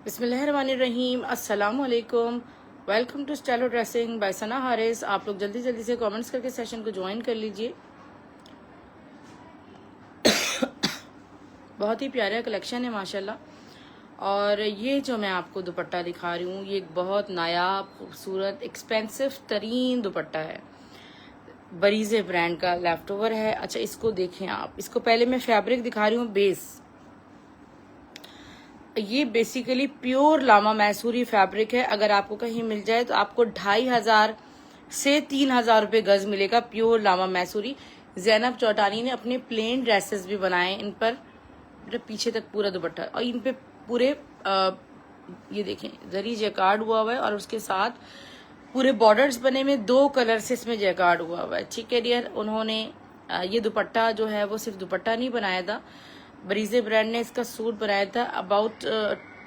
बिस्मिल्लाहिर्रहमानिर्रहीम, अस्सलाम वालेकुम। Welcome to Stylo dressing by Sana Haris. आप लोग जल्दी जल्दी से कमेंट्स करके सेशन को ज्वाइन कर लीजिए। बहुत ही प्यारा कलेक्शन है माशाल्लाह। और ये जो मैं आपको दुपट्टा दिखा रही हूँ, ये एक बहुत नायाब, खूबसूरत, एक्सपेंसिव तरीन दुपट्टा है। बरीजे ब्रांड का लेफ्ट ओवर है। अच्छा, इसको देखें आप। इसको पहले मैं फैब्रिक दिखा रही हूँ। बेस ये बेसिकली प्योर लामा मैसूरी फैब्रिक है। अगर आपको कहीं मिल जाए तो आपको 2500 से 3000 रुपये गज मिलेगा। प्योर लामा मैसूरी। जैनब चौटानी ने अपने प्लेन ड्रेसेस भी बनाए इन पर, पीछे तक पूरा दुपट्टा, और इन पे पूरे ये देखें जरी जैकार्ड हुआ हुआ है, और उसके साथ पूरे बॉर्डर्स बने में 2 कलर से इसमें जैकार्ड हुआ हुआ है। ठीक है डियर, उन्होंने ये दुपट्टा जो है वो सिर्फ दुपट्टा नहीं बनाया था, बरीजे ब्रांड ने इसका सूट बनाया था। अबाउट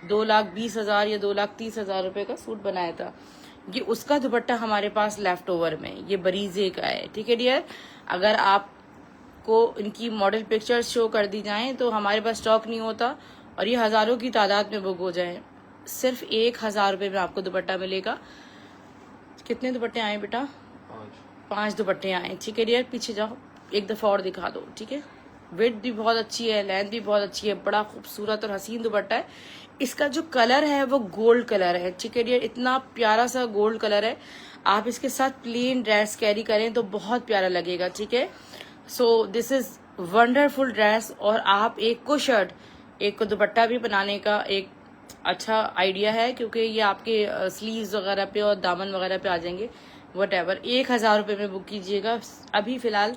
2,20,000 या 2,30,000 रुपए का सूट बनाया था। ये उसका दुपट्टा हमारे पास लेफ्ट ओवर में, ये बरीजे का है। ठीक है डियर, अगर आपको इनकी मॉडल पिक्चर्स शो कर दी जाएं तो हमारे पास स्टॉक नहीं होता, और ये हजारों की तादाद में बुक हो जाए। सिर्फ 1,000 रुपये में आपको दुपट्टा मिलेगा। कितने दुपट्टे आए बेटा? 5 दुपट्टे आए। ठीक है डियर, पीछे जाओ, एक दफा और दिखा दो। ठीक है, विड्थ भी बहुत अच्छी है, लेंथ भी बहुत अच्छी है, बड़ा खूबसूरत और हसीन दुपट्टा है। इसका जो कलर है वो गोल्ड कलर है। ठीक है डियर, इतना प्यारा सा गोल्ड कलर है। आप इसके साथ प्लेन ड्रेस कैरी करें तो बहुत प्यारा लगेगा। ठीक है, so this is wonderful dress. और आप एक को शर्ट, एक को दुपट्टा भी बनाने का एक अच्छा आइडिया है, क्योंकि ये आपके स्लीव्स वगैरह पे और दामन वगैरह पे आ जाएंगे। वट एवर, 1,000 रुपये में बुक कीजिएगा। अभी फिलहाल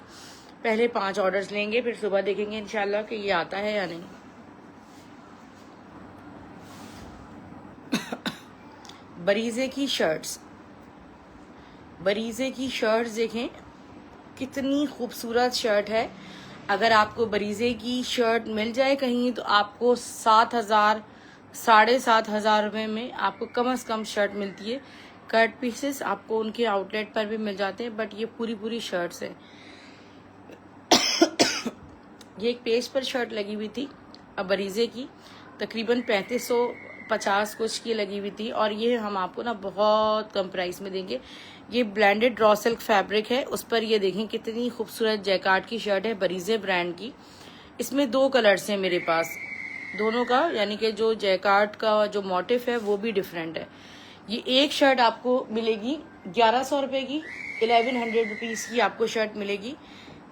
पहले 5 ऑर्डर्स लेंगे, फिर सुबह देखेंगे इंशाल्लाह कि ये आता है या नहीं। बरीजे की शर्ट्स, बरीजे की शर्ट्स देखें कितनी खूबसूरत शर्ट है। अगर आपको बरीजे की शर्ट मिल जाए कहीं तो आपको 7,000 7,500 रुपये में आपको कम से कम शर्ट मिलती है। कट पीसेस आपको उनके आउटलेट पर भी मिल जाते हैं, बट ये पूरी पूरी शर्ट्स है। ये एक पेज पर शर्ट लगी हुई थी बरीजे की, तकरीबन 3550 कुछ की लगी हुई थी, और ये हम आपको ना बहुत कम प्राइस में देंगे। ये ब्लेंडेड रॉ सिल्क फैब्रिक है, उस पर ये देखें कितनी खूबसूरत जैकार्ड की शर्ट है बरीजे ब्रांड की। इसमें 2 कलर्स हैं मेरे पास, दोनों का यानी कि जो जैकार्ड का जो मोटिफ है वो भी डिफरेंट है। ये एक शर्ट आपको मिलेगी 1100 रुपये की, 1100 रुपीज़ की आपको शर्ट मिलेगी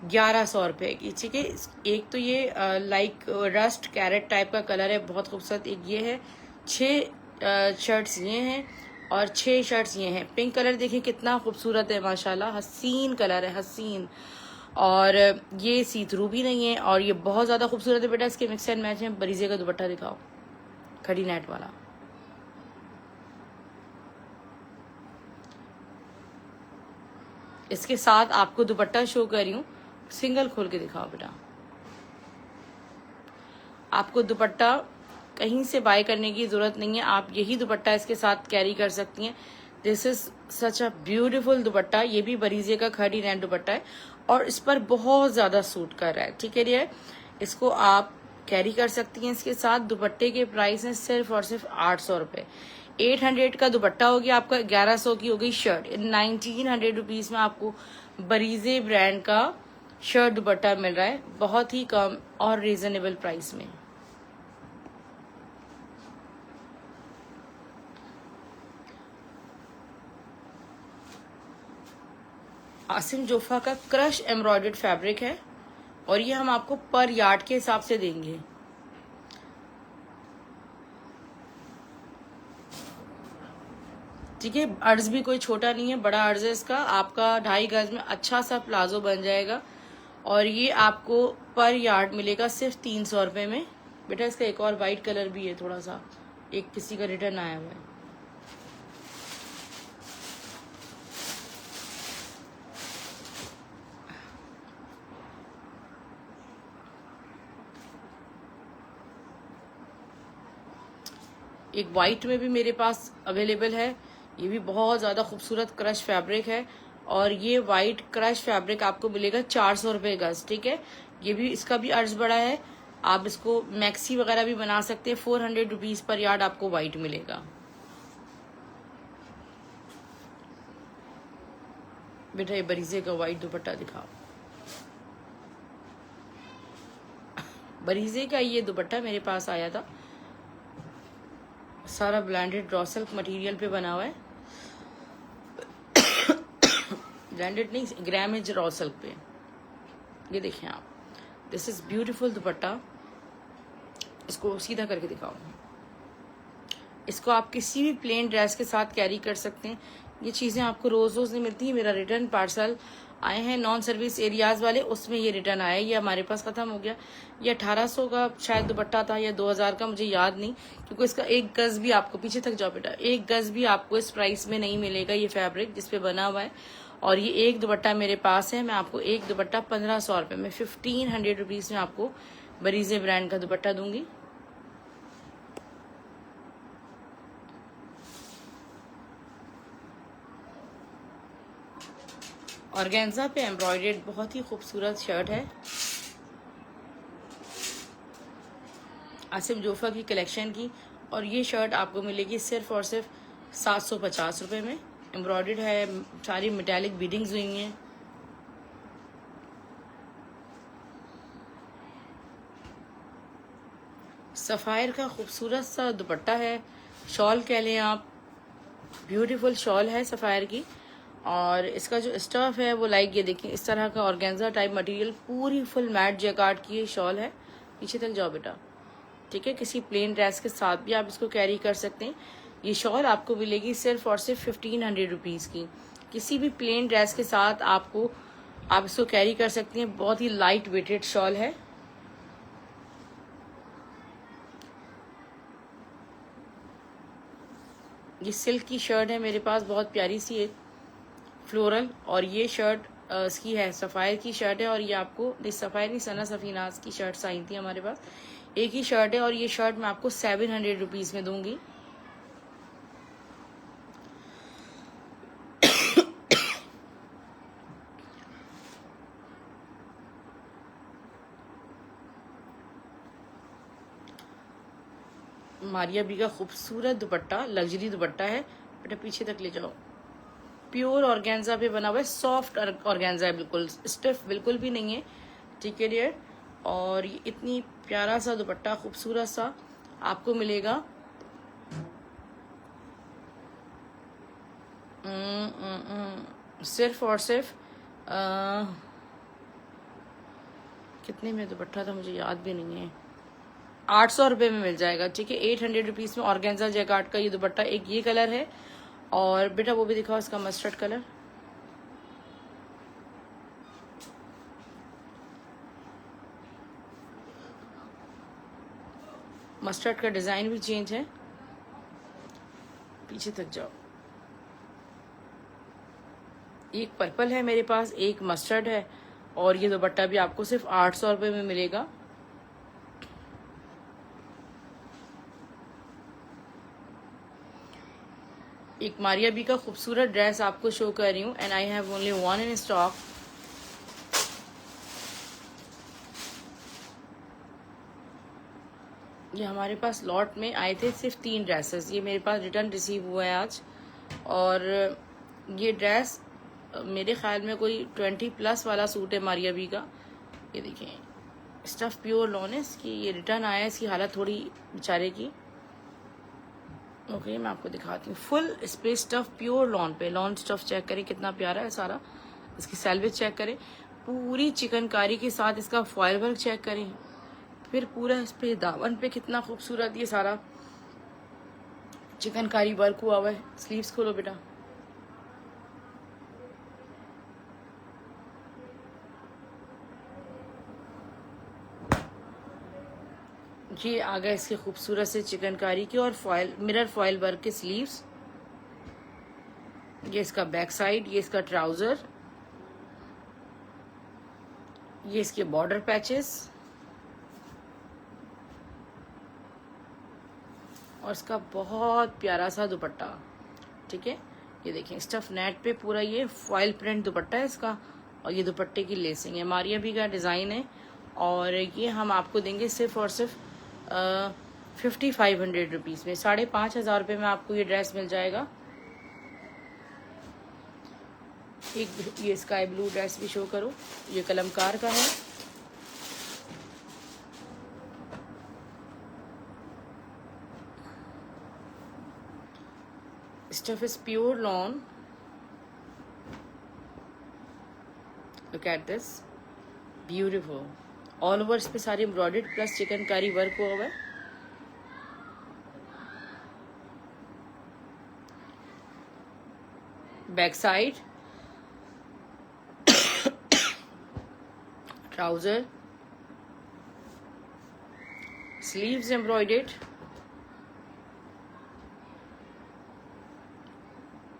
1100 रुपये की। ठीक है, एक तो ये लाइक रस्ट कैरेट टाइप का कलर है, बहुत खूबसूरत। एक ये है, 6 शर्ट्स ये हैं और 6 शर्ट्स ये हैं। पिंक कलर देखिए कितना खूबसूरत है माशाल्लाह, हसीन कलर है, हसीन। और ये सी थ्रू भी नहीं है, और ये बहुत ज़्यादा खूबसूरत है बेटा। इसके मिक्स एंड मैच है। बरीजे का दुपट्टा दिखाओ, खड़ी नेट वाला। इसके साथ आपको दुपट्टा शो कर रही हूँ, सिंगल खोल के दिखाओ बेटा। आपको दुपट्टा कहीं से बाय करने की जरूरत नहीं है, आप यही दुपट्टा इसके साथ कैरी कर सकती हैं। This is such a beautiful दुपट्टा। ये भी बरीजे का खड़ी नेट दुपट्टा है, और इस पर बहुत ज्यादा सूट कर रहा है। ठीक है डियर, इसको आप कैरी कर सकती हैं इसके साथ। दुपट्टे के प्राइस हैं सिर्फ और सिर्फ 800 रुपये। 800 का दुपट्टा हो गया आपका, 1100 की हो गई शर्ट। 1900 रुपीज में आपको बरीजे ब्रांड का शर्ट दुपट्टा मिल रहा है, बहुत ही कम और रीजनेबल प्राइस में। आसिम जोफा का क्रश एम्ब्रॉयडर्ड फैब्रिक है, और ये हम आपको पर यार्ड के हिसाब से देंगे। ठीक है, अर्ज भी कोई छोटा नहीं है, बड़ा अर्ज है इसका। आपका 2.5 गज में अच्छा सा प्लाजो बन जाएगा, और ये आपको पर यार्ड मिलेगा सिर्फ 300 रुपये में। बेटा इसका एक और वाइट कलर भी है, थोड़ा सा एक किसी का रिटर्न आया हुआ है। एक वाइट में भी मेरे पास अवेलेबल है, ये भी बहुत ज़्यादा खूबसूरत क्रश फैब्रिक है, और ये वाइट क्रश फैब्रिक आपको मिलेगा 400 रुपये गज। ठीक है, ये भी, इसका भी अर्ज बड़ा है, आप इसको मैक्सी वगैरह भी बना सकते हैं। 400 रुपीज़ पर यार्ड आपको वाइट मिलेगा। बेटा ये बरीजे का वाइट दुपट्टा दिखाओ। बरीजे का ये दुपट्टा मेरे पास आया था, सारा ब्लैंडेड रॉ सिल्क मटेरियल पे बना हुआ है। ब्लैंडेड नहीं, ग्रामेज रॉ सिल्क पे। ये देखें आप, दिस इज ब्यूटीफुल दुपट्टा। इसको सीधा करके दिखाओ। इसको आप किसी भी प्लेन ड्रेस के साथ कैरी कर सकते हैं। ये चीज़ें आपको रोज़ रोज़ नहीं मिलती। मेरा रिटर्न पार्सल आए हैं नॉन सर्विस एरियाज़ वाले, उसमें ये रिटर्न आया, ये हमारे पास ख़त्म हो गया। ये 1800 का शायद दुपट्टा था या 2000 का, मुझे याद नहीं, क्योंकि इसका एक गज़ भी आपको, पीछे तक जाओ बेटा, एक गज़ भी आपको इस प्राइस में नहीं मिलेगा। ये फैब्रिक जिस पे बना हुआ है, और ये एक दुपट्टा मेरे पास है। मैं आपको एक दुपट्टा 1500 रुपये में, 1500 रुपीज़ में आपको बरीजे ब्रांड का दुपट्टा दूंगी। ऑर्गेन्जा पे एम्ब्रॉयडर्ड बहुत ही खूबसूरत शर्ट है, आसिफ जोफा की कलेक्शन की। और ये शर्ट आपको मिलेगी सिर्फ और सिर्फ 750 रुपये में। एम्ब्रॉयडर्ड है, सारी मेटालिक बीडिंग्स हुई हैं। सफ़ायर का खूबसूरत सा दुपट्टा है, शॉल कह लें आप, ब्यूटीफुल शॉल है सफ़ायर की। और इसका जो स्टफ है वो लाइक ये देखिए, इस तरह का ऑर्गेन्जा टाइप मटेरियल, पूरी फुल मैट जैकार्ड की ये शॉल है। पीछे तक जाओ बेटा, ठीक है। किसी प्लेन ड्रेस के साथ भी आप इसको कैरी कर सकते हैं। ये शॉल आपको मिलेगी सिर्फ और सिर्फ 1500 रुपीज़ की। किसी भी प्लेन ड्रेस के साथ आप इसको कैरी कर सकते हैं। बहुत ही लाइट वेटेड शॉल है। ये सिल्क की शर्ट है मेरे पास, बहुत प्यारी सी है, फ्लोरल। और ये शर्ट इसकी है, सफ़ायर की शर्ट है। और ये आपको सफ़ायर नहीं, सना सफ़ीनाज की शर्ट्स आई थी हमारे पास, एक ही शर्ट है। और ये शर्ट मैं आपको 700 रुपीज़ में दूंगी। मारिया बी का खूबसूरत दुपट्टा, लग्जरी दुपट्टा है बेटा, पीछे तक ले जाओ। प्योर ऑर्गेन्जा पे बना हुआ है, सॉफ्ट ऑर्गेन्जा है, बिल्कुल स्टिफ बिल्कुल भी नहीं है, ठीक है डियर। और ये इतनी प्यारा सा दुपट्टा, खूबसूरत सा आपको मिलेगा सिर्फ और सिर्फ कितने में दुपट्टा था मुझे याद भी नहीं है, 800 रुपये में मिल जाएगा, ठीक है। 800 रुपीज़ में ऑर्गेन्जा जैकार्ड का ये दुपट्टा। एक ये कलर है, और बेटा वो भी दिखाओ, इसका मस्टर्ड कलर। मस्टर्ड का डिज़ाइन भी चेंज है, पीछे तक जाओ। एक पर्पल है मेरे पास, एक मस्टर्ड है, और ये दुपट्टा भी आपको सिर्फ 800 रुपये में मिलेगा। एक मारिया बी का खूबसूरत ड्रेस आपको शो कर रही हूँ, and I have only one in stock. ये हमारे पास लॉट में आए थे सिर्फ 3 ड्रेसेस, ये मेरे पास रिटर्न रिसीव हुआ है आज। और ये ड्रेस मेरे ख्याल में कोई 20+ वाला सूट है मारिया बी का। ये देखें, स्टफ प्योर लॉन है इसकी, ये रिटर्न आया है, इसकी हालत थोड़ी बेचारे की। ओके मैं आपको दिखाती हूँ, फुल इस पे स्टफ प्योर लॉन पे, लॉन स्टफ चेक करें कितना प्यारा है सारा। इसकी सैलवेज चेक करें, पूरी चिकनकारी के साथ इसका फॉयल वर्क चेक करें, फिर पूरा इस पे दामन पे कितना खूबसूरत ये सारा चिकनकारी वर्क हुआ हुआ है। स्लीव्स खोलो बेटा, ये आ गया इसके खूबसूरत से चिकनकारी की और फॉयल, मिरर फॉयल वर्क के स्लीव्स। ये इसका बैक साइड, ये इसका ट्राउजर, ये इसके बॉर्डर पैचेस, और इसका बहुत प्यारा सा दुपट्टा, ठीक है। ये देखें स्टफ नेट पे पूरा ये फॉयल प्रिंट दुपट्टा है इसका, और ये दुपट्टे की लेसिंग है, मारिया बी का डिज़ाइन है। और ये हम आपको देंगे सिर्फ और सिर्फ 5500 रुपीज़ में। 5500 रुपये में आपको ये ड्रेस मिल जाएगा। एक ये स्काई ब्लू ड्रेस भी शो करो, ये कलमकार का है। Stuff is pure lawn. Look at this, beautiful. All over इस पे सारी एम्ब्रॉयडर्ड प्लस चिकनकारी वर्क हुआ हुआ है। Back side, trouser, sleeves embroidered,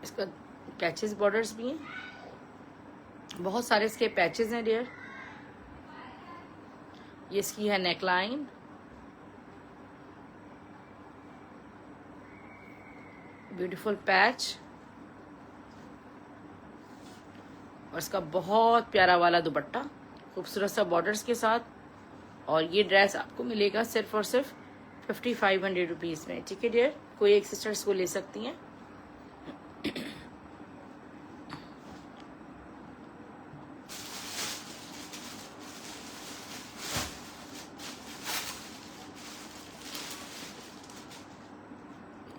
इसका पैचेस बॉर्डर्स भी हैं, बहुत सारे इसके पैचेस हैं डियर। ये इसकी है नेकलाइन, ब्यूटीफुल पैच, और इसका बहुत प्यारा वाला दुपट्टा खूबसूरत सा बॉर्डर्स के साथ। और ये ड्रेस आपको मिलेगा सिर्फ और सिर्फ 5500 रुपीज़ में। ठीक है डियर, कोई एक सिस्टर्स को ले सकती हैं।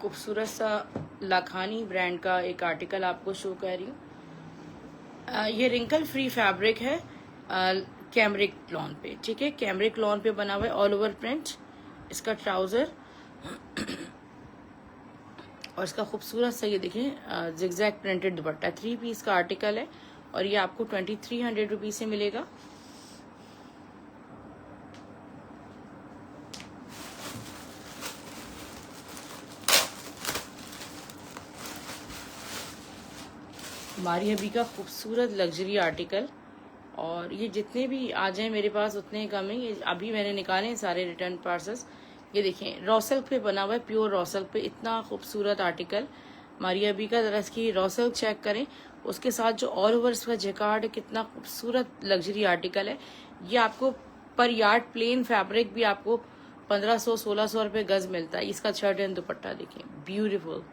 खूबसूरत सा लाखानी ब्रांड का एक आर्टिकल आपको शो कर रही हूँ। ये रिंकल फ्री फैब्रिक है कैमरिक लॉन पे। ठीक है, कैमरिक लॉन पे बना हुआ है, ऑल ओवर प्रिंट। इसका ट्राउजर और इसका खूबसूरत सा ये देखें जिगजैग प्रिंटेड दुपट्टा। 3 पीस का आर्टिकल है और ये आपको 2300 रुपीज़ से मिलेगा। हमारी अभी का खूबसूरत लग्जरी आर्टिकल, और ये जितने भी आ जाए मेरे पास उतने कम है। ये अभी मैंने निकाले हैं सारे रिटर्न पार्सल्स। ये देखें रॉ सिल्क पे बना हुआ है, प्योर रॉ सिल्क पे, इतना खूबसूरत आर्टिकल हमारी अभी का। जरा इसकी रॉ सिल्क चेक करें, उसके साथ जो ऑल ओवर इसका जैकार्ड है, कितना खूबसूरत लग्जरी आर्टिकल है। ये आपको पर यार्ड प्लेन फैब्रिक भी आपको 1500-1600 रुपये गज मिलता है। इसका शर्ट एंड दुपट्टा देखें, ब्यूटीफुल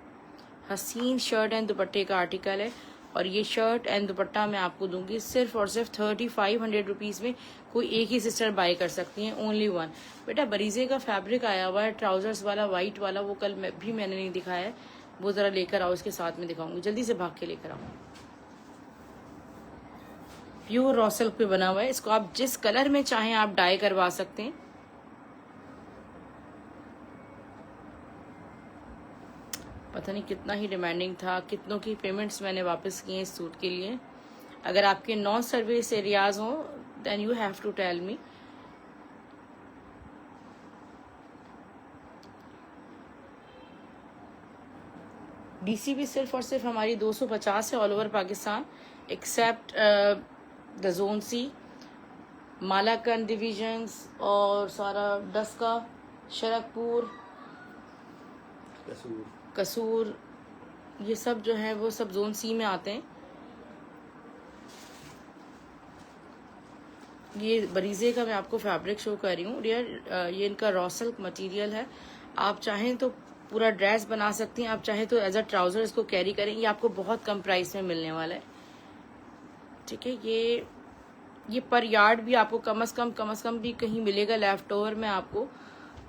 हसीन शर्ट एंड दुपट्टे का आर्टिकल है। और ये शर्ट एंड दुपट्टा मैं आपको दूंगी सिर्फ और सिर्फ 3500 रुपीज़ में। कोई एक ही सिस्टर बाय कर सकती हैं, ओनली वन। बेटा बरीजे का फैब्रिक आया हुआ है ट्राउजर्स वाला, वाइट वाला, वो कल भी मैंने नहीं दिखाया है, वो ज़रा लेकर आओ, इसके साथ में दिखाऊंगी। जल्दी से भाग के लेकर आओ। प्योर रॉ सिल्क पे बना हुआ है, इसको आप जिस कलर में चाहें आप डाई करवा सकते हैं। पता नहीं कितना ही डिमांडिंग था, कितनों की पेमेंट्स मैंने वापस की हैं इस सूट के लिए। अगर आपके नॉन सर्विस एरियाज हो then you have to tell me. DC भी सिर्फ और सिर्फ हमारी 250 है all over Pakistan, except the zone C, Malakand divisions और सारा डस्का, शरकपुर, कसूर, ये सब जो है वो सब जोन सी में आते हैं। ये बरीजे का मैं आपको फैब्रिक शो कर रही हूँ डियर, ये इनका रॉ सिल्क मटेरियल है। आप चाहें तो पूरा ड्रेस बना सकती हैं, आप चाहें तो एज अ ट्राउजर इसको कैरी करें। ये आपको बहुत कम प्राइस में मिलने वाला है। ठीक है, ये पर यार्ड भी आपको कम से कम भी कहीं मिलेगा लेफ्ट ओवर में आपको,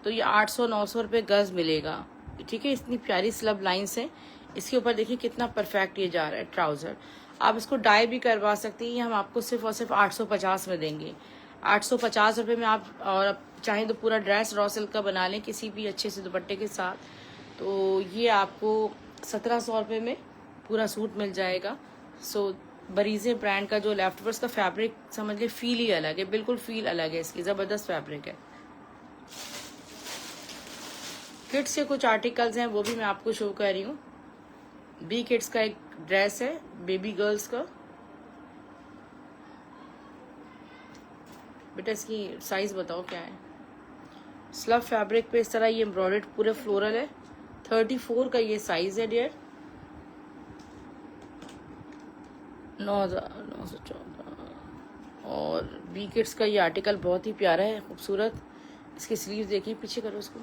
तो ये 800-900 रुपये गज मिलेगा। ठीक है, इतनी प्यारी स्लब लाइन्स हैं। इसके ऊपर देखिए कितना परफेक्ट ये जा रहा है ट्राउजर। आप इसको डाई भी करवा सकती हैं, ये हम आपको सिर्फ और सिर्फ 850 में देंगे। 850 रुपये में आप, और आप चाहें तो पूरा ड्रेस रॉ सिल्क का बना लें किसी भी अच्छे से दुपट्टे के साथ, तो ये आपको 1700 रुपये में पूरा सूट मिल जाएगा। सो बरीजे ब्रांड का जो लेफ्ट वर्स का फैब्रिक समझ ले, फील ही अलग है, बिल्कुल फील अलग है इसकी, ज़बरदस्त फैब्रिक है। किड्स के कुछ आर्टिकल्स हैं वो भी मैं आपको शो कर रही हूँ। बी किड्स का एक ड्रेस है, बेबी गर्ल्स का। बेटा इसकी साइज बताओ क्या है। स्लब फैब्रिक पे इस तरह ये एम्ब्रॉयडर्ड पूरे फ्लोरल है। 34 का ये साइज है डियर। 9,914 और बी किड्स का ये आर्टिकल बहुत ही प्यारा है, खूबसूरत। इसकी स्लीव देखिए, पीछे करो उसको,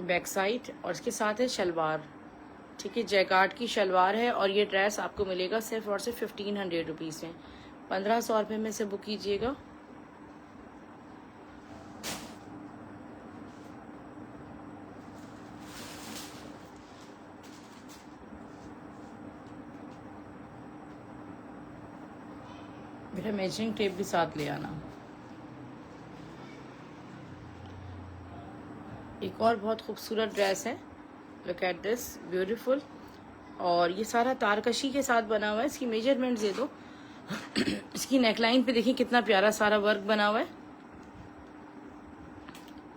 बैक साइड, और इसके साथ है शलवार। ठीक है, जैकार्ड की शलवार है और ये ड्रेस आपको मिलेगा सिर्फ और सिर्फ 1500 रुपीज़ में। 1500 रुपये में से बुक कीजिएगा। मेरा मेजरिंग टेप भी साथ ले आना। एक और बहुत खूबसूरत ड्रेस है, लुक एट दिस, ब्यूटीफुल। और ये सारा तारकशी के साथ बना हुआ है। इसकी मेजरमेंट्स दे दो। इसकी नेकलाइन पे देखिए कितना प्यारा सारा वर्क बना हुआ है।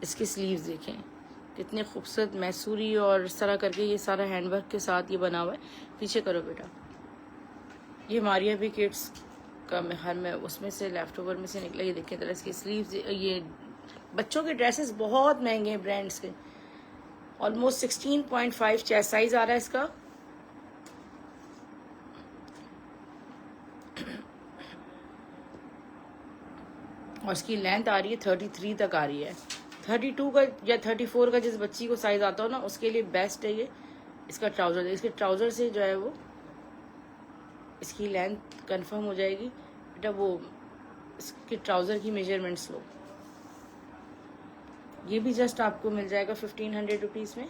इसकी स्लीव्स देखें कितने खूबसूरत मैसूरी और इस तरह करके ये सारा हैंडवर्क के साथ ये बना हुआ है। पीछे करो बेटा। ये मारिया भी किड्स का हर में उसमें से लेफ्ट ओवर में से निकला। ये देखें तरह इसकी स्लीव्स। ये बच्चों के ड्रेसेस बहुत महंगे हैं ब्रांड्स के। ऑलमोस्ट 16.5 चेस्ट साइज आ रहा है इसका। और इसकी लेंथ आ रही है 33 तक आ रही है। 32 का या 34 का जिस बच्ची को साइज आता हो ना, उसके लिए बेस्ट है ये। इसका ट्राउजर, इसके ट्राउजर से जो है वो इसकी लेंथ कंफर्म हो जाएगी। बेटा वो इसके ट्राउजर की मेजरमेंट्स लो। ये भी जस्ट आपको मिल जाएगा 1500 रुपीज़ में।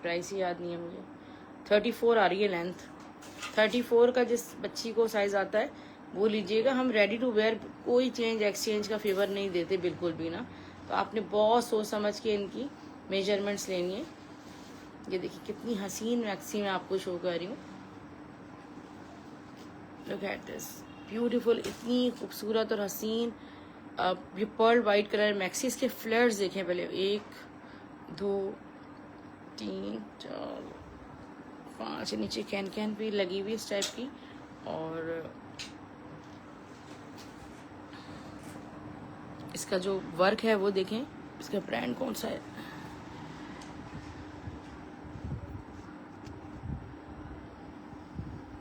प्राइस ही याद नहीं है मुझे। 34 आ रही है लेंथ। 34 का जिस बच्ची को साइज आता है वो लीजिएगा। हम रेडी टू वेयर कोई चेंज एक्सचेंज का फेवर नहीं देते बिल्कुल भी ना। तो आपने बहुत सोच समझ के इनकी मेजरमेंट्स लेनी है। ये देखिए कितनी हसीन मैक्सी में आपको शो कर रही हूँ। लुक एट दिस, ब्यूटीफुल, इतनी खूबसूरत और हसीन। ये पर्ल वाइट कलर मैक्सी। इसके फ्लेयर्स देखें पहले, 1 2 3 4 5, नीचे कैन भी लगी हुई इस टाइप की। और इसका जो वर्क है वो देखें। इसका ब्रांड कौन सा है,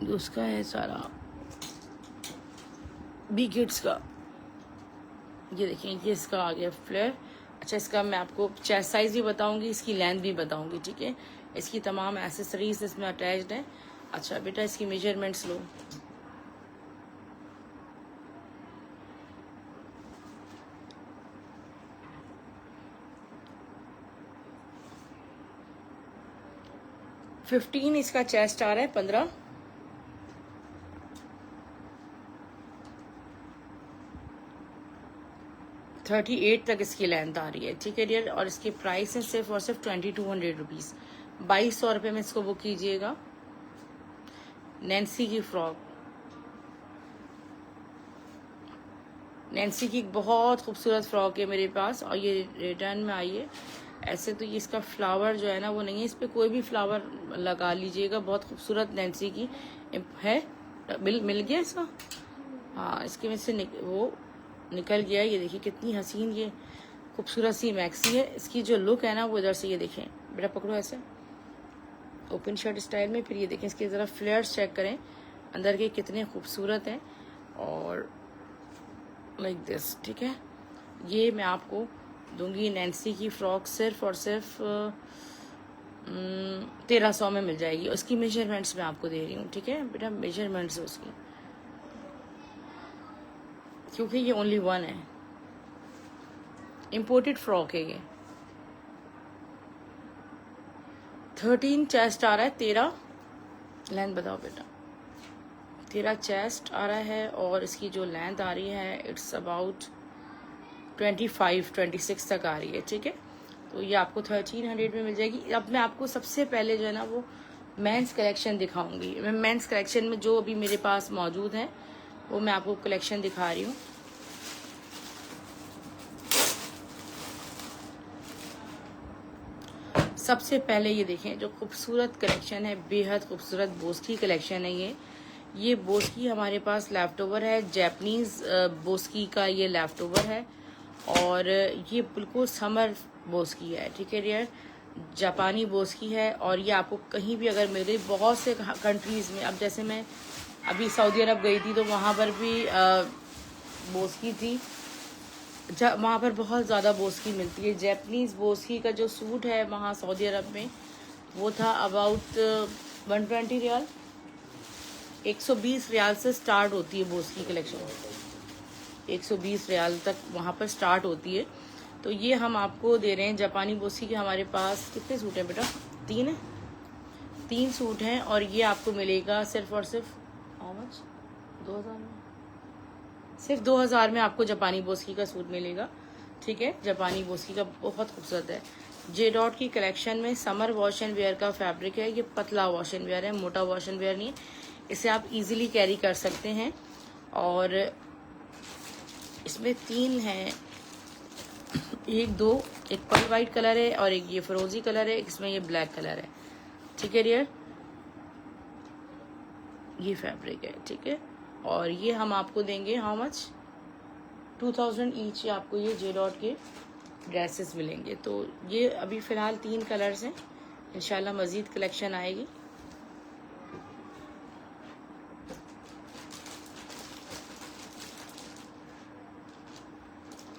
उसका है सारा बी किड्स का। ये देखें, ये इसका आ गया फ्लेयर। अच्छा, इसका मैं आपको चेस्ट साइज भी बताऊंगी, इसकी लेंथ भी बताऊंगी। ठीक है, इसकी तमाम एसेसरीज इसमें अटैच्ड है। अच्छा बेटा, इसकी मेजरमेंट्स लो। $15 इसका चेस्ट आ रहा है, 15 38 तक इसकी लेंथ आ रही है। ठीक है डियर, और इसकी प्राइस है सिर्फ और सिर्फ 2200 रुपीज़। 2200 रुपये में इसको बुक कीजिएगा। नैन्सी की फ्रॉक, नैन्सी की बहुत खूबसूरत फ्रॉक है मेरे पास और ये रिटर्न में आई है। ऐसे तो ये इसका फ्लावर जो है ना वो नहीं है, इस पर कोई भी फ्लावर लगा लीजिएगा। बहुत खूबसूरत नैन्सी की है। मिल गया इसका, हाँ, इसके में से वो निकल गया। ये देखिए कितनी हसीन ये खूबसूरत सी मैक्सी है। इसकी जो लुक है ना वो इधर से, ये देखें बेटा, पकड़ो ऐसे ओपन शर्ट स्टाइल में। फिर ये देखें इसके ज़रा फ्लेयर्स चेक करें अंदर के कितने खूबसूरत हैं। और लाइक दिस, ठीक है, ये मैं आपको दूंगी नैन्सी की फ्रॉक सिर्फ और सिर्फ 1300 में मिल जाएगी। उसकी मेजरमेंट्स मैं आपको दे रही हूँ। ठीक है बेटा, मेजरमेंट्स उसकी, क्योंकि ये ओनली वन है, इम्पोर्टेड फ्रॉक है ये। 13 चेस्ट आ रहा है, 13 लेंथ बताओ बेटा। 13 चेस्ट आ रहा है और इसकी जो लेंथ आ रही है इट्स अबाउट 25-26 तक आ रही है। ठीक है, तो ये आपको 1300 में मिल जाएगी। अब मैं आपको सबसे पहले जो है ना वो मेंस कलेक्शन दिखाऊंगी। मैं मेंस कलेक्शन में जो अभी मेरे पास मौजूद है वो मैं आपको कलेक्शन दिखा रही हूँ। सबसे पहले ये देखें, जो खूबसूरत कलेक्शन है, बेहद खूबसूरत बोस्की कलेक्शन है ये बोस्की हमारे पास लेफ्ट ओवर है। जैपनीज बोस्की का ये लेफ्ट ओवर है और ये बिल्कुल समर बोस्की है। ठीक है डियर, जापानी बोस्की है और ये आपको कहीं भी अगर मिल गई, बहुत से कंट्रीज़ में, अब जैसे मैं अभी सऊदी अरब गई थी तो वहाँ पर भी बोस्की थी, वहाँ पर बहुत ज़्यादा बोस्की मिलती है। जैपनीज़ बोस्की का जो सूट है वहाँ सऊदी अरब में वो था अबाउट 120 रियाल, 120 रियाल से स्टार्ट होती है बोस्की कलेक्शन, 120 रियाल तक वहाँ पर स्टार्ट होती है। तो ये हम आपको दे रहे हैं जापानी बोस्की के। हमारे पास कितने सूट हैं बेटा? 3 है, 3 सूट हैं और ये आपको मिलेगा सिर्फ और सिर्फ हाउ मच, 2000 में, सिर्फ 2000 में आपको जापानी बोस्की का सूट मिलेगा। ठीक है, जापानी बोस्की का बहुत खूबसूरत है। जे डॉट की कलेक्शन में समर वॉश एंड वेयर का फैब्रिक है। ये पतला वॉश एंड वेयर है, मोटा वॉश एंड वेयर नहीं है। इसे आप इजीली कैरी कर सकते हैं और इसमें 3 हैं, एक दो, एक पर्ल वाइट कलर है और एक ये फिरोजी कलर है, इसमें ये ब्लैक कलर है। ठीक है डियर, ये फैब्रिक है। ठीक है, और ये हम आपको देंगे हाउ मच, 2000 ईच आपको ये जे डॉट के ड्रेसेस मिलेंगे। तो ये अभी फ़िलहाल 3 कलर्स हैं, इंशाल्लाह मज़ीद कलेक्शन आएगी।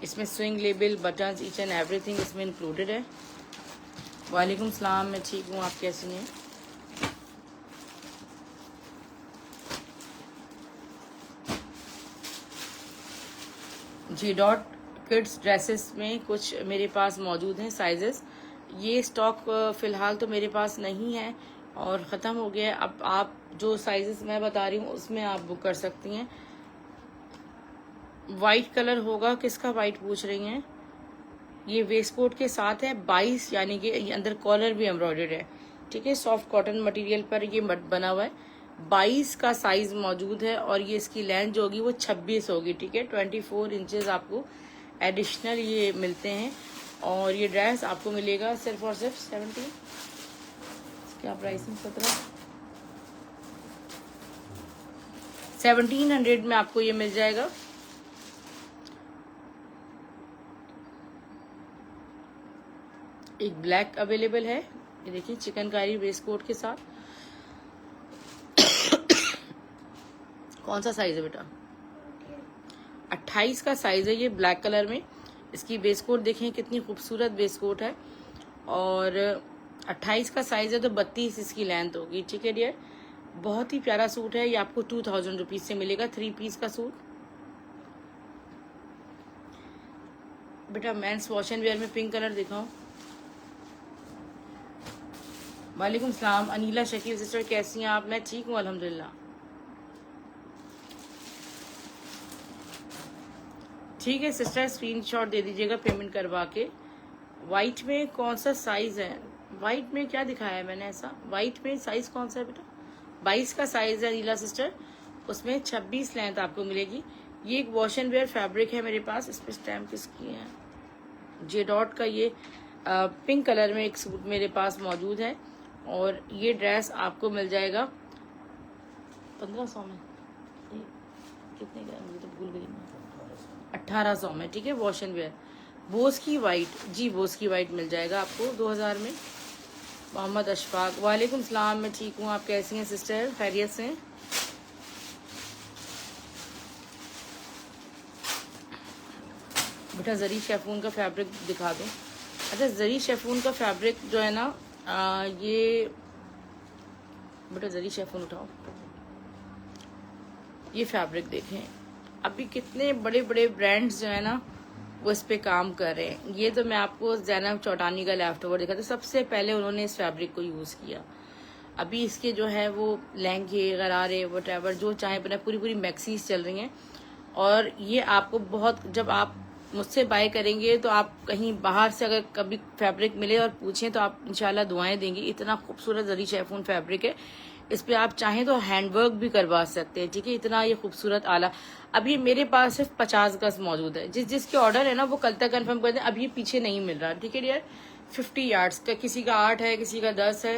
इसमें swing label, buttons, each and everything इसमें इंक्लूडेड है। वालेकुम सलाम, मैं ठीक हूँ, आप कैसी हैं? जी डॉट किड्स ड्रेसेस में कुछ मेरे पास मौजूद हैं साइजेस। ये स्टॉक फ़िलहाल तो मेरे पास नहीं है और ख़त्म हो गया है। अब आप जो साइजेस मैं बता रही हूँ उसमें आप बुक कर सकती हैं। वाइट कलर होगा, किसका वाइट पूछ रही हैं? ये वेस्ट कोट के साथ है 22, यानी कि अंदर कॉलर भी एम्ब्रॉयडर्ड है। ठीक है, सॉफ्ट कॉटन मटेरियल पर ये बना हुआ है। 22 का साइज मौजूद है और ये इसकी लेंथ जो होगी वो 26 होगी। ठीक है, 24 इंचेस आपको एडिशनल ये मिलते हैं और ये ड्रेस आपको मिलेगा सिर्फ और सिर्फ 17, क्या प्राइसिंग 1700 में आपको ये मिल जाएगा। एक ब्लैक अवेलेबल है, ये देखिए चिकनकारी वेस्ट कोट के साथ। कौन सा साइज है बेटा? 28 का साइज है ये, ब्लैक कलर में। इसकी बेस कोट देखें कितनी खूबसूरत बेस कोट है और 28 का साइज है तो 32 इसकी लेंथ होगी। ठीक है डियर, बहुत ही प्यारा सूट है। ये आपको 2000 रुपीज से मिलेगा, 3 पीस का सूट। बेटा मेंस वॉश एंड वेयर में पिंक कलर दिखाओ। वालेकुम सलाम अनीला शकील सिस्टर, कैसी हैं आप? मैं ठीक हूँ अल्हम्दुलिल्लाह। ठीक है सिस्टर, स्क्रीनशॉट दे दीजिएगा पेमेंट करवा के। वाइट में कौन सा साइज है? वाइट में क्या दिखाया है मैंने ऐसा? वाइट में साइज कौन सा है बेटा? 22 का साइज है नीला सिस्टर, उसमें 26 लेंथ आपको मिलेगी। ये एक वॉश एंड वेयर फैब्रिक है मेरे पास। इस पर स्टैम्प किसकी है? जे डॉट का ये पिंक कलर में एक सूट मेरे पास मौजूद है और ये ड्रेस आपको मिल जाएगा 1500 में। कितने का? मुझे तो भूल गई मैं। 1800 में। ठीक है, वॉश एंड वेयर बोस की वाइट, जी बोस की वाइट मिल जाएगा आपको 2000 में। मोहम्मद अशफाक, वालेकुम सलाम, मैं ठीक हूँ, आप कैसी हैं सिस्टर? खैरियत से? बेटा जरी शेफून का फैब्रिक दिखा दो। अच्छा, जरी शेफून का फैब्रिक जो है ना ये बेटा जरी शेफून उठाओ। ये फैब्रिक देखें, अभी कितने बड़े बड़े ब्रांड्स जो है ना वो इस पे काम कर रहे हैं। ये तो मैं आपको ज़ैनब चौटानी का लेफ्ट ओवर दिखा था, सबसे पहले उन्होंने इस फैब्रिक को यूज़ किया। अभी इसके जो है वो लहंगे, गरारे, वट जो चाहे बना, पूरी पूरी मैक्सीज चल रही हैं। और ये आपको बहुत, जब आप मुझसे बाय करेंगे तो आप कहीं बाहर से अगर कभी फैब्रिक मिले और पूछें तो आप इंशाल्लाह दुआएं देंगे। इतना खूबसूरत जरी शेफून फैब्रिक है, इस पे आप चाहें तो हैंडवर्क भी करवा सकते हैं। ठीक है, इतना ये खूबसूरत आला। अब ये मेरे पास सिर्फ 50 गज मौजूद है। जिसके ऑर्डर है ना वो कल तक कंफर्म कर दें, अब ये पीछे नहीं मिल रहा। ठीक है डियर, 50 यार्ड्स का, किसी का 8 है, किसी का 10 है।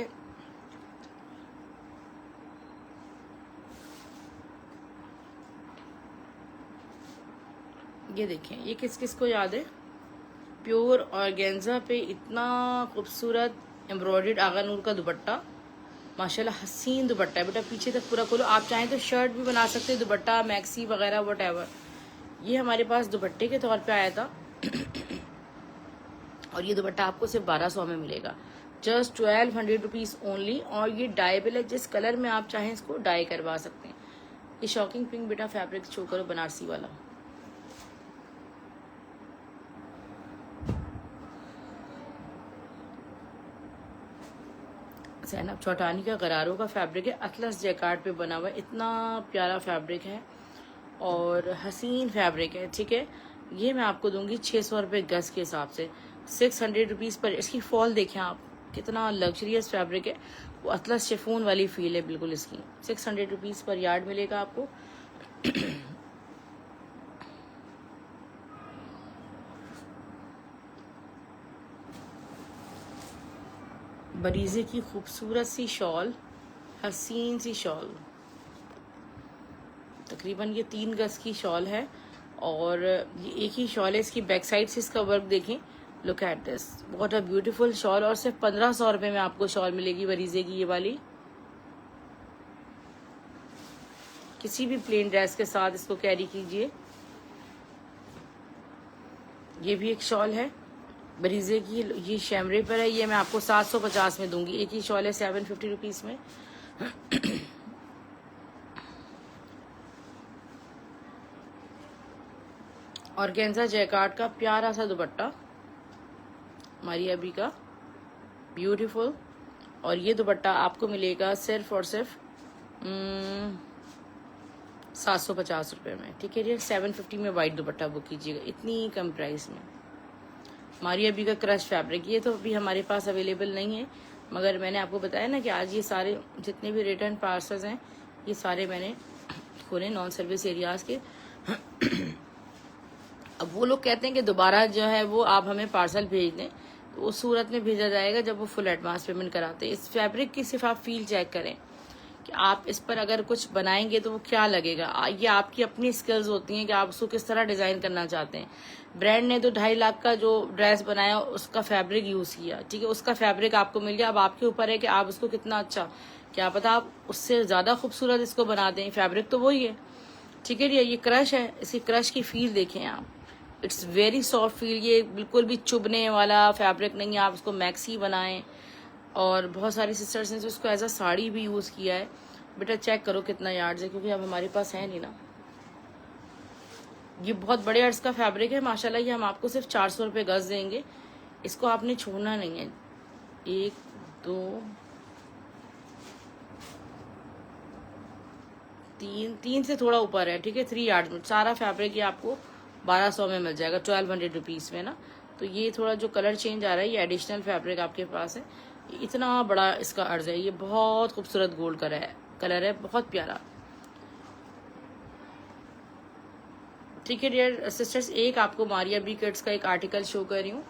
ये देखें, ये किस किस को याद है? प्योर ऑर्गेन्जा पे इतना खूबसूरत एम्ब्रॉयडर्ड आगा नूर का दुपट्टा, माशाल्लाह हसीन दुपट्टा है बेटा, पीछे तक पूरा खोलो। आप चाहें तो शर्ट भी बना सकते हैं, दुपट्टा मैक्सी वगैरह वट। ये हमारे पास दुपट्टे के तौर पे आया था और ये दुपट्टा आपको सिर्फ 1200 में मिलेगा, जस्ट 1200 रुपीज़ ओनली। और ये डाइबल है, जिस कलर में आप चाहें इसको डाई करवा सकते हैं। ये शॉकिंग पिंक बेटा फैब्रिक शो करो, बनारसी वाला। ज़ैनब चौटानी का गरारों का फैब्रिक है, अतलस जैकार्ड पे बना हुआ है, इतना प्यारा फैब्रिक है और हसीन फैब्रिक है, ठीक है। ये मैं आपको दूंगी 600 रुपये गज के हिसाब से, 600 रुपीज़ पर। इसकी फॉल देखें आप, कितना लग्जरियस फैब्रिक है, वो अतलस शिफॉन वाली फील है बिल्कुल इसकी। 600 रुपीज़ पर यार्ड मिलेगा आपको। बरीजे की खूबसूरत सी शॉल, हसीन सी शॉल, तकरीबन ये 3 गज की शॉल है और ये एक ही शॉल है। इसकी बैक साइड से इसका वर्क देखें, look at this, what a beautiful shawl. और सिर्फ 1500 रुपये में आपको शॉल मिलेगी बरीजे की, ये वाली। किसी भी प्लेन ड्रेस के साथ इसको कैरी कीजिए। ये भी एक शॉल है बरीजे की, ये शैमरे पर है, ये मैं आपको 750 में दूंगी। एक ही शॉल है 750 रुपीज़ में। और गेंजा जैकार्ड का प्यारा सा दुपट्टा, मारिया बी का, ब्यूटीफुल। और ये दुपट्टा आपको मिलेगा सिर्फ और सिर्फ 750 रुपये में, ठीक है। ये 750 में वाइट दुपट्टा बुक कीजिएगा, इतनी कम प्राइस में। मारिया बी का क्रश फैब्रिक, ये तो अभी हमारे पास अवेलेबल नहीं है, मगर मैंने आपको बताया ना कि आज ये सारे जितने भी रिटर्न पार्सल्स हैं ये सारे मैंने खोले नॉन सर्विस एरियाज़ के। अब वो लोग कहते हैं कि दोबारा जो है वो आप हमें पार्सल भेज दें, तो उस सूरत में भेजा जाएगा जब वो फुल एडवांस पेमेंट कराते हैं। इस फैब्रिक की सिर्फ आप फील चेक करें कि आप इस पर अगर कुछ बनाएंगे तो वो क्या लगेगा। ये आपकी अपनी स्किल्स होती हैं कि आप उसको किस तरह डिज़ाइन करना चाहते हैं। ब्रांड ने तो 2.5 लाख का जो ड्रेस बनाया उसका फैब्रिक यूज़ किया, ठीक है, उसका फैब्रिक आपको मिल गया। अब आपके ऊपर है कि आप उसको कितना अच्छा, क्या पता आप उससे ज़्यादा खूबसूरत इसको बना दें, फैब्रिक तो वही है, ठीक है। ये क्रश है, इसी क्रश की फील देखें आप, इट्स वेरी सॉफ्ट फील। ये बिल्कुल भी चुभने वाला फैब्रिक नहीं है, आप इसको मैक्सी बनाएं। और बहुत सारी सिस्टर्स ने इसको एज अ साड़ी भी यूज़ किया है। बेटा चेक करो कितना यार्ड्स है, क्योंकि अब हमारे पास है नहीं ना। ये बहुत बड़े अर्ज का फैब्रिक है माशाल्लाह। ये हम आपको सिर्फ 400 रुपये गज देंगे, इसको आपने छोड़ना नहीं है। 1 2 3 से थोड़ा ऊपर है, ठीक है। 3 यार्ड में सारा फैब्रिक ये आपको 1200 में मिल जाएगा, 1200 रुपीज़ में ना। तो ये थोड़ा जो कलर चेंज आ रहा है, ये एडिशनल फैब्रिक आपके पास है। इतना बड़ा इसका अर्ज है, ये बहुत खूबसूरत गोल्ड कलर है, बहुत प्यारा, ठीक है डियर सिस्टर्स। एक आपको मारिया बी किड्स का एक आर्टिकल शो कर रही हूँ।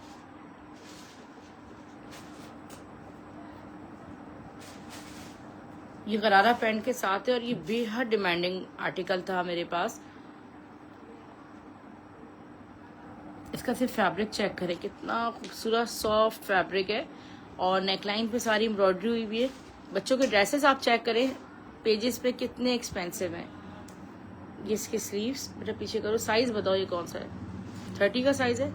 ये गरारा पैंट के साथ है और ये बेहद डिमांडिंग आर्टिकल था मेरे पास। इसका सिर्फ फैब्रिक चेक करें, कितना खूबसूरत सॉफ्ट फैब्रिक है और नेकलाइन पे सारी एम्ब्रॉयडरी हुई भी है। बच्चों के ड्रेसेस आप चेक करें पेजेस पे कितने एक्सपेंसिव हैं। ये इसके स्लीव्स, बेटा पीछे करो, साइज बताओ ये कौन सा है। 30 का साइज है,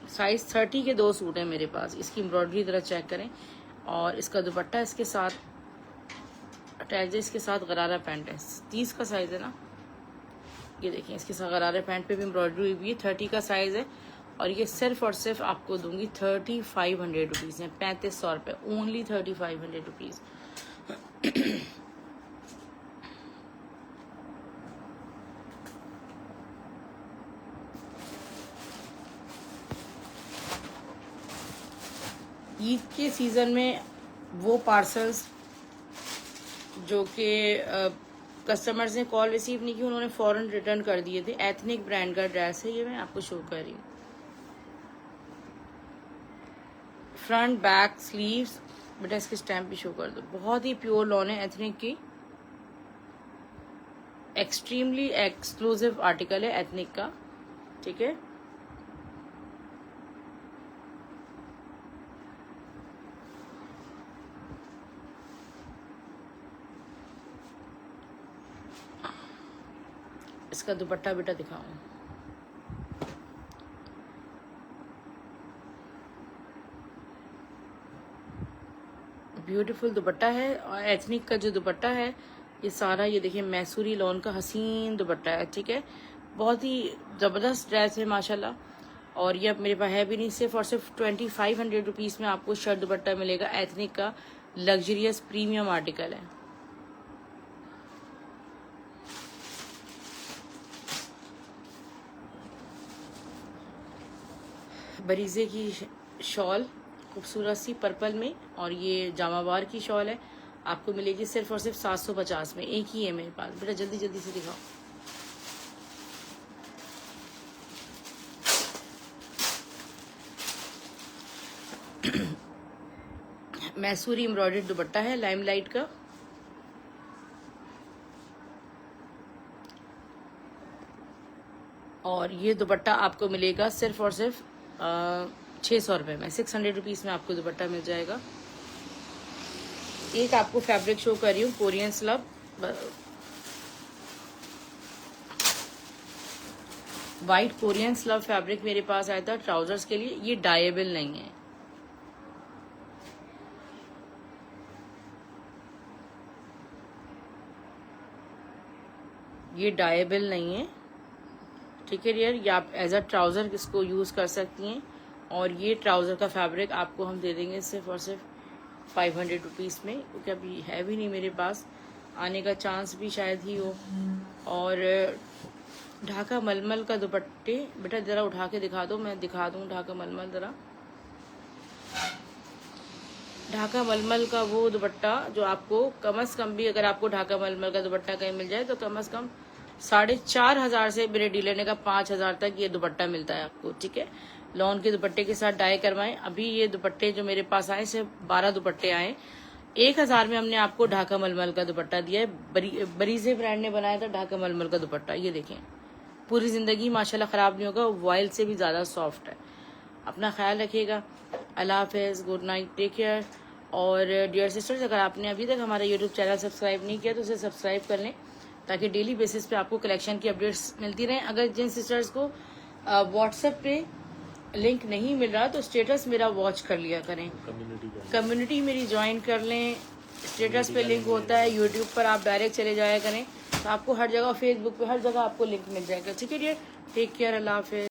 साइज 30 के 2 सूट है मेरे पास। इसकी एम्ब्रॉयडरी जरा चेक करें और इसका दुपट्टा इसके साथ अटैच है, इसके साथ गरारा पैंट है। 30 का साइज है ना, ये देखिए इसके साथ गरारा पैंट पे भी एम्ब्रॉयडरी हुई है। 30 का साइज है और ये सिर्फ और सिर्फ आपको दूंगी 3500 रुपीज़ में, 3500 रुपये ओनली, 3500 रुपीज़। ईद के सीज़न में वो पार्सल्स जो कि कस्टमर्स ने कॉल रिसीव नहीं की, उन्होंने फ़ौरन रिटर्न कर दिए थे। एथनिक ब्रांड का ड्रेस है, ये मैं आपको शो कर रही हूँ। फ्रंट बैक स्लीव्स, बेटा इसकी स्टैम्प भी शो कर दो। बहुत ही प्योर लॉन है एथनिक की, एक्सट्रीमली एक्सक्लूसिव आर्टिकल है एथनिक का, ठीक है। इसका दुपट्टा बेटा दिखाऊं, ब्यूटीफुल दुपट्टा है। और एथनिक का जो दुपट्टा है ये सारा, ये देखिए मैसूरी लॉन का हसीन दुपट्टा है, ठीक है। बहुत ही ज़बरदस्त ड्रेस है माशाल्लाह। और ये अब मेरे पास है भी नहीं, सिर्फ और सिर्फ 2500 रुपीज़ में आपको शर्ट दुपट्टा मिलेगा। एथनिक का लग्जरियस प्रीमियम आर्टिकल है। बरीजे की शॉल खूबसूरत सी पर्पल में, और ये जामावार की शॉल है, आपको मिलेगी सिर्फ और सिर्फ 750 में। एक ही है मेरे पास बेटा, जल्दी जल्दी से दिखाओ। मैसूरी एम्ब्रॉयडर्ड दुपट्टा है लाइमलाइट का। और ये दुपट्टा आपको मिलेगा सिर्फ और सिर्फ 600 रुपये में, 600 रुपीज़ में आपको दुपट्टा मिल जाएगा। एक आपको फैब्रिक शो कर रही हूँ, Korean slub, white Korean slub fabric मेरे पास आया था ट्राउजर्स के लिए। ये डायेबल नहीं है, ये डायेबल नहीं है, ठीक है डियर। ये आप एज अ ट्राउज़र इसको यूज़ कर सकती हैं। और ये ट्राउज़र का फैब्रिक आपको हम दे देंगे सिर्फ और सिर्फ 500 रुपीज़ में, क्योंकि अभी है भी नहीं मेरे पास, आने का चांस भी शायद ही हो। और ढाका मलमल का दुपट्टे बेटा ज़रा उठा के दिखा दो, मैं दिखा दूँ ढाका मलमल ज़रा। ढाका मलमल का वो दुपट्टा जो आपको कम से कम भी, अगर आपको ढाका मलमल का दुपट्टा कहीं मिल जाए तो कम से कम 4,500 से मेरे डीलर ने कहा 5,000 तक ये दुपट्टा मिलता है आपको, ठीक है। लॉन के दुपट्टे के साथ डाई करवाएं। अभी ये दुपट्टे जो मेरे पास आए, सिर्फ 12 दुपट्टे आए, 1,000 में हमने आपको ढाका मलमल का दुपट्टा दिया है। बरीजे ब्रांड ने बनाया था ढाका मलमल का दुपट्टा, ये देखें, पूरी जिंदगी माशाल्लाह खराब नहीं होगा, वॉयल से भी ज़्यादा सॉफ्ट है। अपना ख्याल रखिएगा, अल्लाह हाफिज़, गुड नाइट, टेक केयर। और डियर सिस्टर्स, अगर आपने अभी तक हमारा यूट्यूब चैनल सब्सक्राइब नहीं किया तो उसे सब्सक्राइब कर लें, ताकि डेली बेसिस पे आपको कलेक्शन की अपडेट्स मिलती रहें। अगर जिन सिस्टर्स को व्हाट्सएप पे लिंक नहीं मिल रहा तो स्टेटस मेरा वॉच कर लिया करें, कम्युनिटी मेरी ज्वाइन कर लें। स्टेटस पे लिंक होता है, यूट्यूब पर आप डायरेक्ट चले जाया करें तो आपको हर जगह, फेसबुक पे हर जगह आपको लिंक मिल जाएगा, ठीक है डियर। टेक केयर, अल्लाह हाफिज़।